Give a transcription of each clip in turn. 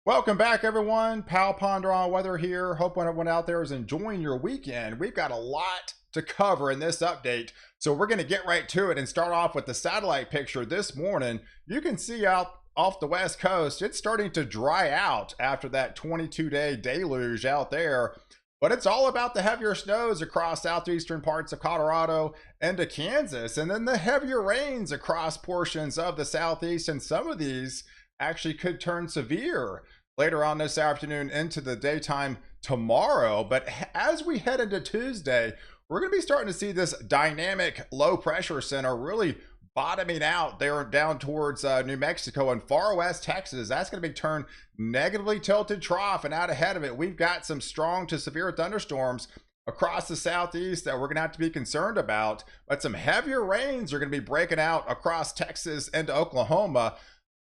Welcome back, everyone. Pal Ponder on Weather here. Hope everyone out there is enjoying your weekend. We've got a lot to cover in this update, so we're going to get right to it and start off with the satellite picture this morning. You can see out off the west coast, it's starting to dry out after that 22-day deluge out there. But it's all about the heavier snows across southeastern parts of Colorado into Kansas, and then the heavier rains across portions of the southeast, and some of these actually could turn severe later on this afternoon into the daytime tomorrow. But as we head into Tuesday, we're going to be starting to see this dynamic low pressure center really bottoming out there down towards New Mexico and far west Texas. That's going to be turned negatively tilted trough, and out ahead of it, we've got some strong to severe thunderstorms across the southeast that we're going to have to be concerned about. But some heavier rains are going to be breaking out across Texas into Oklahoma.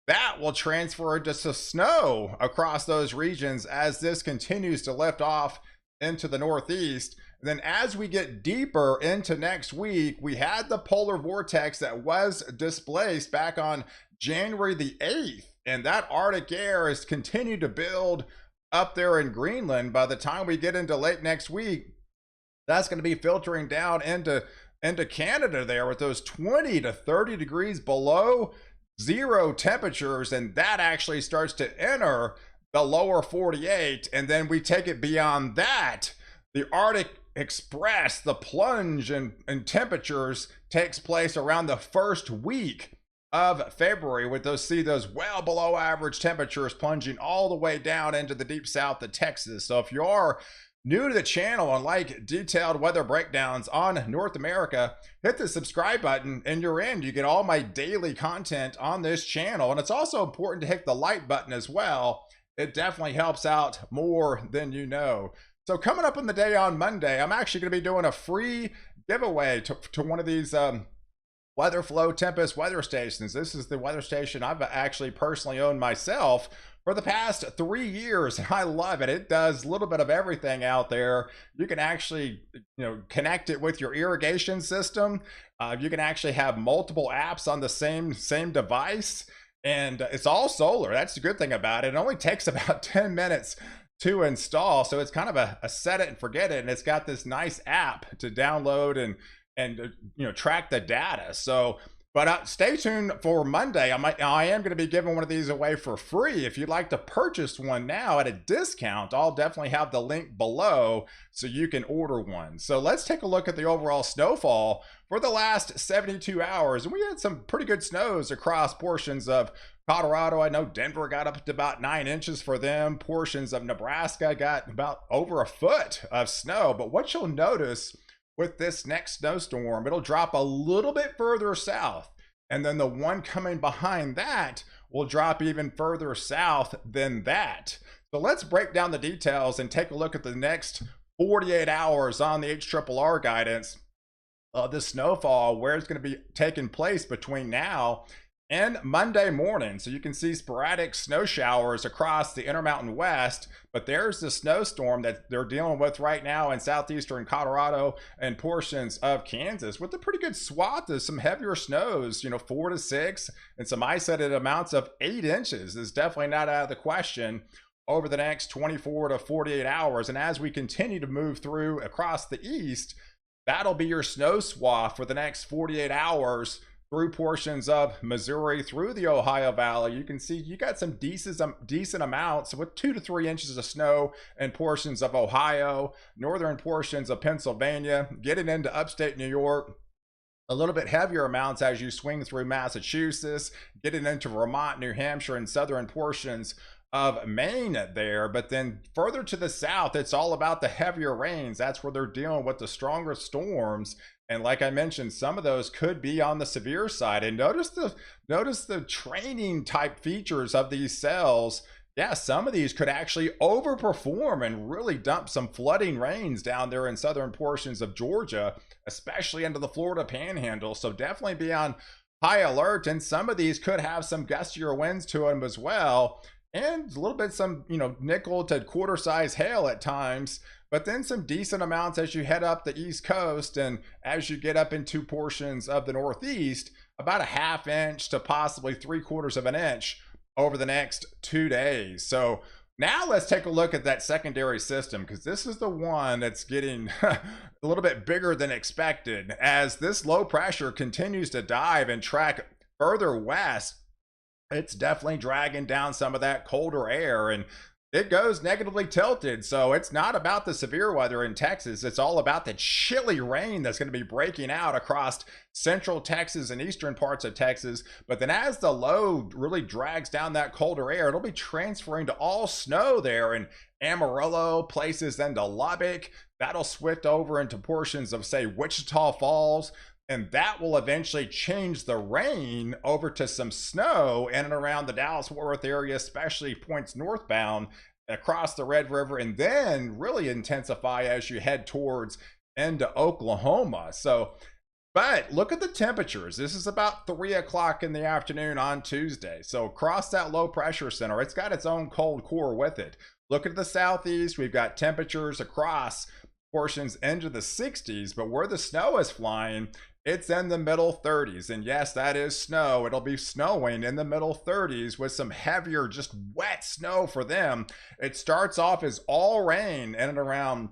That will transfer into some snow across those regions as this continues to lift off into the northeast. And then as we get deeper into next week, we had the polar vortex that was displaced back on January the 8th. And that Arctic air has continued to build up there in Greenland. By the time we get into late next week, that's going to be filtering down into Canada there with those 20 to 30 degrees below zero temperatures, and that actually starts to enter the lower 48. And then we take it beyond that. The Arctic Express, the plunge in temperatures takes place around the first week of February, with those well below average temperatures plunging all the way down into the deep south of Texas. So if you are new to the channel and like detailed weather breakdowns on North America, hit the subscribe button and you're in. You get all my daily content on this channel. And it's also important to hit the like button as well. It definitely helps out more than you know. So coming up on the day on Monday, I'm actually going to be doing a free giveaway to one of these Weatherflow Tempest weather stations. This is the weather station I've actually personally owned myself for the past 3 years. I love it. It does a little bit of everything out there. You can actually, connect it with your irrigation system. You can actually have multiple apps on the same device, and it's all solar. That's the good thing about it. It only takes about 10 minutes to install, so it's kind of a set it and forget it. And it's got this nice app to download and track the data. So but stay tuned for Monday. I am going to be giving one of these away for free. If you'd like to purchase one now at a discount, I'll definitely have the link below so you can order one. So let's take a look at the overall snowfall for the last 72 hours. And we had some pretty good snows across portions of Colorado. I know Denver got up to about 9 inches for them. Portions of Nebraska got about over a foot of snow. But what you'll notice with this next snowstorm, it'll drop a little bit further south, and then the one coming behind that will drop even further south than that. So let's break down the details and take a look at the next 48 hours on the HRRR guidance of the snowfall, where it's going to be taking place between now and Monday morning. So you can see sporadic snow showers across the Intermountain West, but there's the snowstorm that they're dealing with right now in southeastern Colorado and portions of Kansas, with a pretty good swath of some heavier snows, 4 to 6, and some isolated amounts of 8 inches is definitely not out of the question over the next 24 to 48 hours. And as we continue to move through across the east, that'll be your snow swath for the next 48 hours through portions of Missouri, through the Ohio Valley. You can see you got some decent amounts with 2 to 3 inches of snow in portions of Ohio, northern portions of Pennsylvania, getting into upstate New York. A little bit heavier amounts as you swing through Massachusetts, getting into Vermont, New Hampshire, and southern portions of Maine there. But then further to the south, it's all about the heavier rains. That's where they're dealing with the stronger storms. And like I mentioned, some of those could be on the severe side. And notice the training type features of these cells. Yeah, some of these could actually overperform and really dump some flooding rains down there in southern portions of Georgia, especially into the Florida panhandle. So definitely be on high alert. And some of these could have some gustier winds to them as well, and a little bit some nickel to quarter size hail at times. But then some decent amounts as you head up the East Coast, and as you get up into portions of the Northeast, about a 1/2 inch to possibly 3/4 of an inch over the next 2 days. So now let's take a look at that secondary system, because this is the one that's getting a little bit bigger than expected as this low pressure continues to dive and track further west. It's definitely dragging down some of that colder air, and it goes negatively tilted. So it's not about the severe weather in Texas. It's all about the chilly rain that's going to be breaking out across central Texas and eastern parts of Texas. But then as the low really drags down that colder air, it'll be transferring to all snow there in Amarillo, places into Lubbock. That'll switch over into portions of, say, Wichita Falls. And that will eventually change the rain over to some snow in and around the Dallas-Fort Worth area, especially points northbound across the Red River, and then really intensify as you head towards into Oklahoma. So, but look at the temperatures. This is about 3 o'clock in the afternoon on Tuesday. So across that low pressure center, it's got its own cold core with it. Look at the southeast. We've got temperatures across portions into the 60s, but where the snow is flying, it's in the middle 30s. And yes, that is snow. It'll be snowing in the middle 30s with some heavier, just wet snow for them. It starts off as all rain in and around,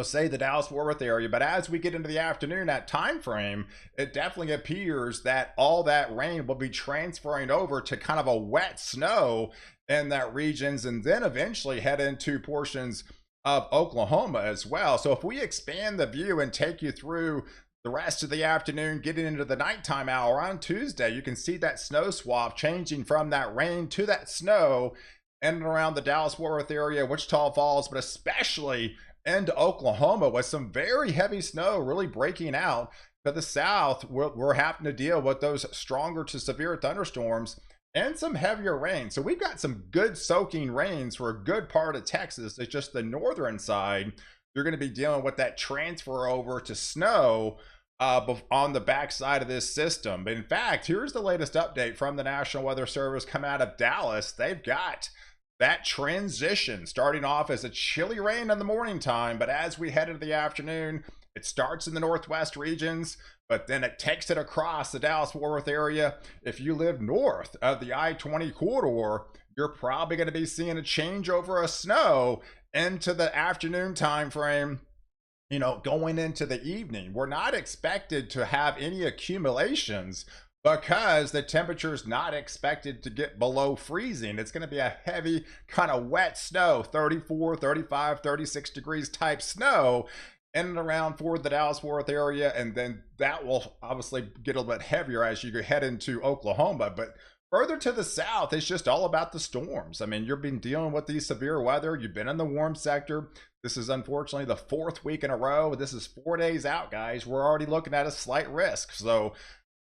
say the Dallas-Fort Worth area. But as we get into the afternoon, that time frame, it definitely appears that all that rain will be transferring over to kind of a wet snow in that regions, and then eventually head into portions of Oklahoma as well. So if we expand the view and take you through the rest of the afternoon, getting into the nighttime hour on Tuesday, you can see that snow swath changing from that rain to that snow in and around the Dallas-Fort Worth area, Wichita Falls, but especially into Oklahoma with some very heavy snow really breaking out. To the south, we're having to deal with those stronger to severe thunderstorms and some heavier rain. So we've got some good soaking rains for a good part of Texas. It's just the northern side, you're going to be dealing with that transfer over to snow on the backside of this system. But in fact, here's the latest update from the National Weather Service come out of Dallas. They've got that transition starting off as a chilly rain in the morning time, but as we head into the afternoon, it starts in the northwest regions, but then it takes it across the Dallas-Fort Worth area. If you live north of the I-20 corridor, you're probably going to be seeing a changeover of snow into the afternoon time frame, going into the evening. We're not expected to have any accumulations because the temperature is not expected to get below freezing. It's going to be a heavy kind of wet snow, 34, 35, 36 degrees type snow in and around for the Dallas-Fort Worth area. And then that will obviously get a little bit heavier as you head into Oklahoma. But further to the south, it's just all about the storms. I mean, you've been dealing with these severe weather. You've been in the warm sector. This is unfortunately the 4th week in a row. This is 4 days out, guys. We're already looking at a slight risk. So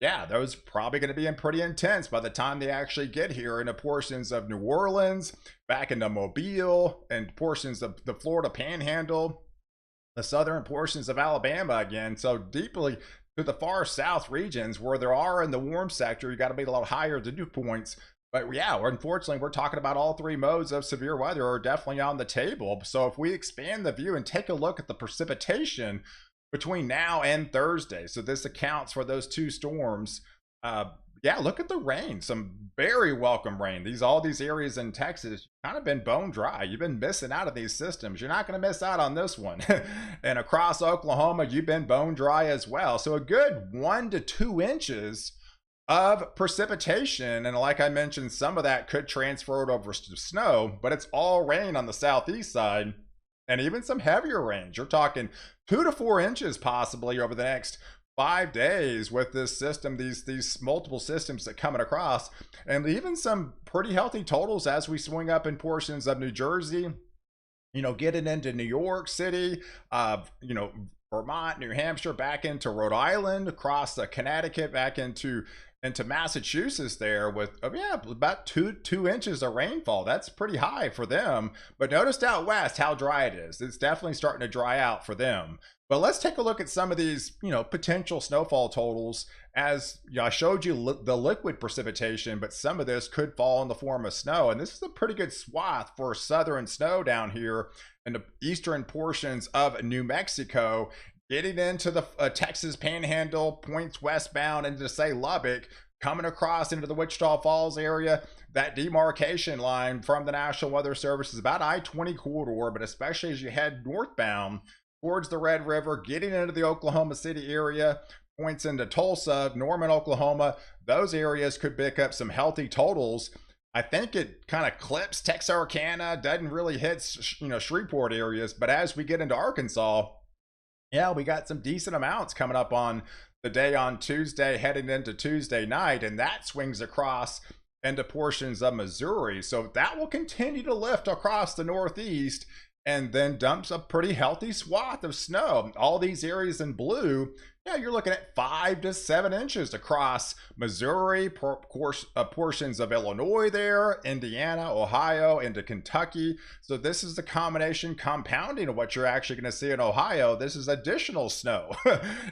yeah, those probably going to be pretty intense by the time they actually get here into portions of New Orleans, back into Mobile, and portions of the Florida Panhandle, the southern portions of Alabama again. So deeply to the far south regions where there are in the warm sector, you got to be a little higher to dew points. But yeah, unfortunately, we're talking about all 3 modes of severe weather are definitely on the table. So if we expand the view and take a look at the precipitation between now and Thursday, so this accounts for those 2 storms. Yeah, look at the rain. Some very welcome rain. All these areas in Texas kind of been bone dry. You've been missing out of these systems. You're not going to miss out on this one. And across Oklahoma, you've been bone dry as well. So a good 1 to 2 inches of precipitation. And like I mentioned, some of that could transfer over to snow, but it's all rain on the southeast side and even some heavier rains. You're talking 2 to 4 inches possibly over the next 5 days with this system, these multiple systems that coming across, and even some pretty healthy totals as we swing up in portions of New Jersey, getting into New York City, Vermont, New Hampshire, back into Rhode Island, across Connecticut, back into Massachusetts there with about two inches of rainfall. That's pretty high for them. But notice out west how dry it is. It's definitely starting to dry out for them. But let's take a look at some of these, potential snowfall totals. As I showed you the liquid precipitation, but some of this could fall in the form of snow. And this is a pretty good swath for southern snow down here in the eastern portions of New Mexico, getting into the Texas Panhandle, points westbound into, say, Lubbock. coming across into the Wichita Falls area. That demarcation line from the National Weather Service is about I-20 corridor, but especially as you head northbound towards the Red River, getting into the Oklahoma City area, points into Tulsa, Norman, Oklahoma, those areas could pick up some healthy totals. I think it kind of clips Texarkana, doesn't really hit, Shreveport areas, but as we get into Arkansas, yeah, we got some decent amounts coming up on the day on Tuesday, heading into Tuesday night, and that swings across into portions of Missouri. So that will continue to lift across the Northeast and then dumps a pretty healthy swath of snow. All these areas in blue, yeah, you're looking at 5 to 7 inches across Missouri, portions of Illinois there, Indiana, Ohio, into Kentucky. So this is the combination compounding of what you're actually going to see in Ohio. This is additional snow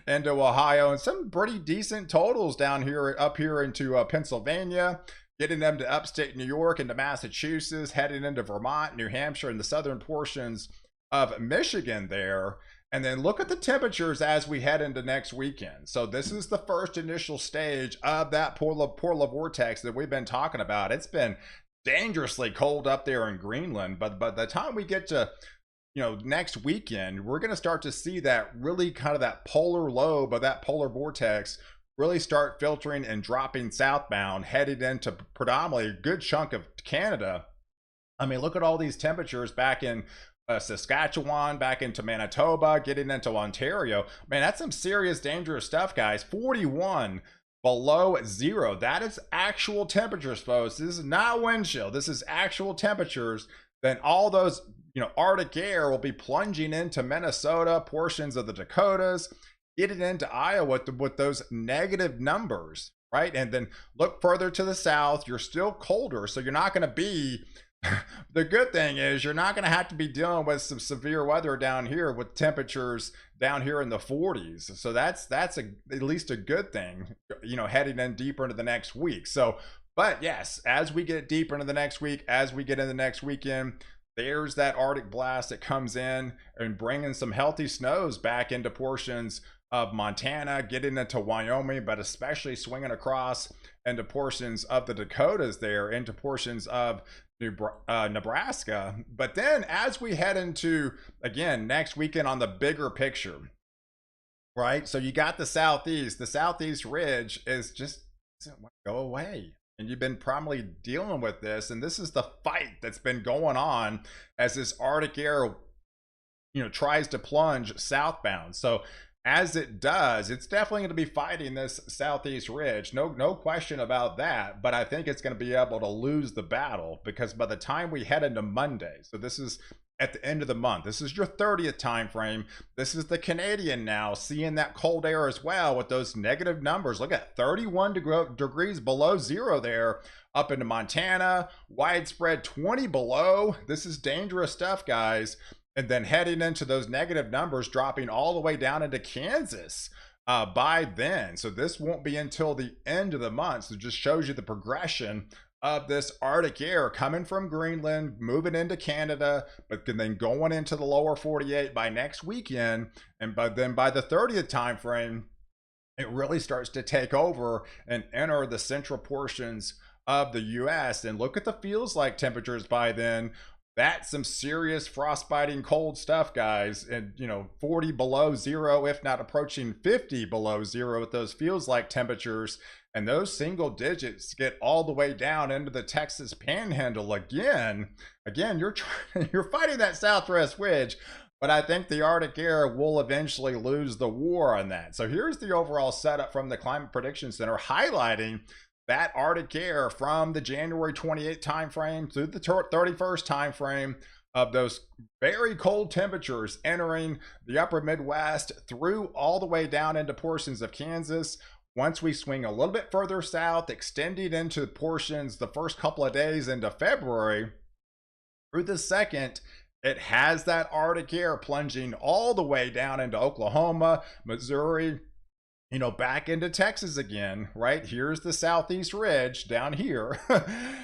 into Ohio, and some pretty decent totals down here, up here into Pennsylvania, getting them to upstate New York, into Massachusetts, heading into Vermont, New Hampshire, and the southern portions of Michigan there. And then look at the temperatures as we head into next weekend. So this is the first initial stage of that polar vortex that we've been talking about. It's been dangerously cold up there in Greenland, but by the time we get to next weekend, we're going to start to see that really kind of that polar lobe of that polar vortex really start filtering and dropping southbound, headed into predominantly a good chunk of Canada. I mean, look at all these temperatures back in Saskatchewan, back into Manitoba, getting into Ontario. Man, that's some serious dangerous stuff, guys. 41 below zero. That is actual temperatures, folks. This is not wind chill. This is actual temperatures. Then all those Arctic air will be plunging into Minnesota, portions of the Dakotas, getting into Iowa with those negative numbers, right? And then look further to the south, you're still colder, so you're not going to be the good thing is you're not going to have to be dealing with some severe weather down here with temperatures down here in the 40s. So that's at least a good thing, heading in deeper into the next week. So, but yes, as we get deeper into the next week, as we get into the next weekend, there's that Arctic blast that comes in and bringing some healthy snows back into portions of Montana, getting into Wyoming, but especially swinging across into portions of the Dakotas there, into portions of Nebraska. But then as we head into, again, next weekend on the bigger picture, right? So you got the Southeast ridge is just doesn't want to go away. And you've been probably dealing with this, and this is the fight that's been going on as this Arctic air, tries to plunge southbound. So as it does, it's definitely going to be fighting this Southeast ridge. No question about that. But I think it's going to be able to lose the battle, because by the time we head into Monday, so this is at the end of the month, this is your 30th time frame. This is the Canadian now, seeing that cold air as well with those negative numbers. Look at 31 degrees below zero there up into Montana, widespread 20 below. This is dangerous stuff, guys. And then heading into those negative numbers, dropping all the way down into Kansas by then. So this won't be until the end of the month. So it just shows you the progression of this Arctic air coming from Greenland, moving into Canada, but then going into the lower 48 by next weekend. And then by the 30th time frame, it really starts to take over and enter the central portions of the US. And look at the feels like temperatures by then. That's some serious frostbiting cold stuff, guys. And 40 below zero, if not approaching 50 below zero with those feels like temperatures. And those single digits get all the way down into the Texas panhandle again. You're fighting that southwest ridge, but I think the Arctic air will eventually lose the war on that. So here's the overall setup from the Climate Prediction Center, highlighting that Arctic air from the January 28th time frame through the 31st time frame of those very cold temperatures entering the upper Midwest through all the way down into portions of Kansas. Once we swing a little bit further south, extending into portions the first couple of days into February, through the 2nd, it has that Arctic air plunging all the way down into Oklahoma, Missouri, back into Texas again, right? Here's the Southeast ridge down here.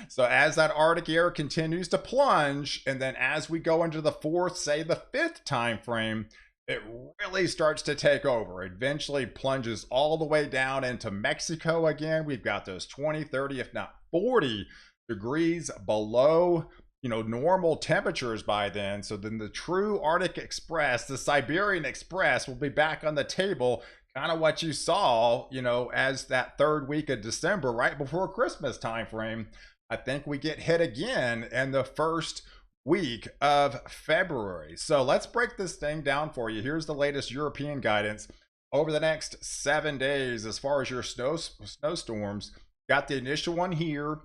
So as that Arctic air continues to plunge, and then as we go into the 4th, say the 5th time frame, it really starts to take over. It eventually plunges all the way down into Mexico again. We've got those 20, 30, if not 40 degrees below, normal temperatures by then. So then the true Arctic Express, the Siberian Express, will be back on the table. Kind of what you saw, as that third week of December, right before Christmas time frame. I think we get hit again in the first week of February. So let's break this thing down for you. Here's the latest European guidance over the next 7 days as far as your snowstorms. Got the initial one here.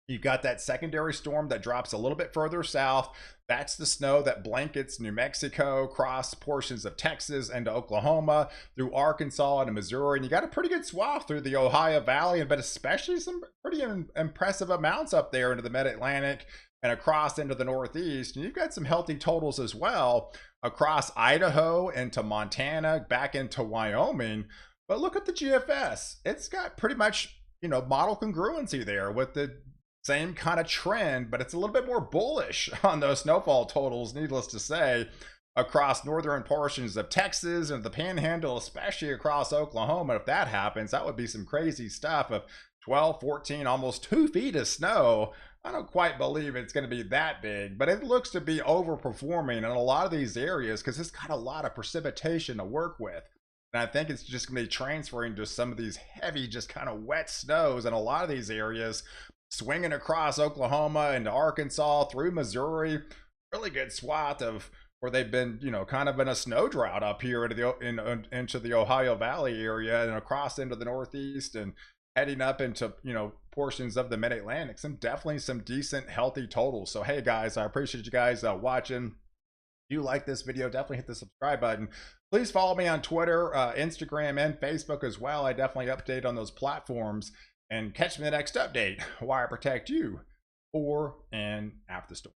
You've got that secondary storm that drops a little bit further south. That's the snow that blankets New Mexico, across portions of Texas into Oklahoma, through Arkansas and Missouri. And you got a pretty good swath through the Ohio Valley, but especially some pretty impressive amounts up there into the mid-Atlantic and across into the Northeast. And you've got some healthy totals as well across Idaho into Montana, back into Wyoming. But look at the GFS. It's got pretty much, model congruency there with the same kind of trend, but it's a little bit more bullish on those snowfall totals, needless to say, across northern portions of Texas and the Panhandle, especially across Oklahoma. If that happens, that would be some crazy stuff of 12, 14, almost 2 feet of snow. I don't quite believe it's going to be that big, but it looks to be overperforming in a lot of these areas because it's got a lot of precipitation to work with. And I think it's just going to be transferring to some of these heavy, just kind of wet snows in a lot of these areas, swinging across Oklahoma into Arkansas through Missouri. Really good swath of where they've been, kind of in a snow drought up here into the Ohio Valley area and across into the Northeast and heading up into, portions of the mid-Atlantic. Definitely some decent, healthy totals. So, hey guys, I appreciate you guys watching. If you like this video, definitely hit the subscribe button. Please follow me on Twitter, Instagram, and Facebook as well. I definitely update on those platforms. And catch me in the next update, where I protect you before and after the storm.